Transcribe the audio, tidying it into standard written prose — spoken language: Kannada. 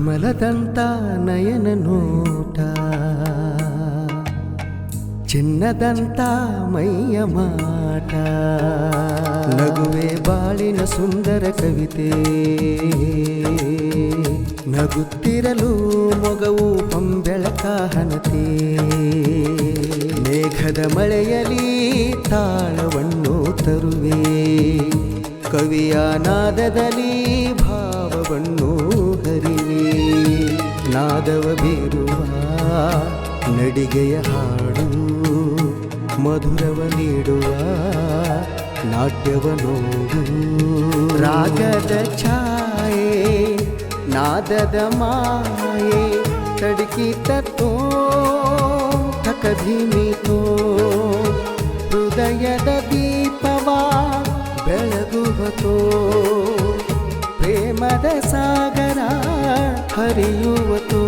ಕಮಲದಂತ ನಯನ ನೋಟ, ಚಿನ್ನದಂತ ಮೈಯ ಮಾಟ, ನಗುವೆ ಬಾಳಿನ ಸುಂದರ ಕವಿತೆ, ನಗುತ್ತಿರಲು ಮೊಗವು ಹೊಂಬೆಳಕ ಹನತೆ, ಮೇಘದ ಮಳೆಯಲಿ ತಾಳವನ್ನು ತರುವೆ, ಕವಿಯ ನಾದದಲ್ಲಿ ಭಾವವನ್ನು ಹರಿವೆ, ನಾದವ ಬೀರುವ ನಡಿಗೆಯ ಹಾಡು, ಮಧುರವ ನೀಡುವ ನಾಟ್ಯವ ನೋಡು, ರಾಗದ ಛಾಯೆ ನಾದದ ಮಾಯೆ, ತಡಕಿತೋ ತಕಧೀಮಿತೋ, ಹೃದಯದ ದೀಪವ ಬೆಳಗುವತೋ, ಪ್ರೇಮದ ಸಾಗರ ಹರಿಯುವತೋ.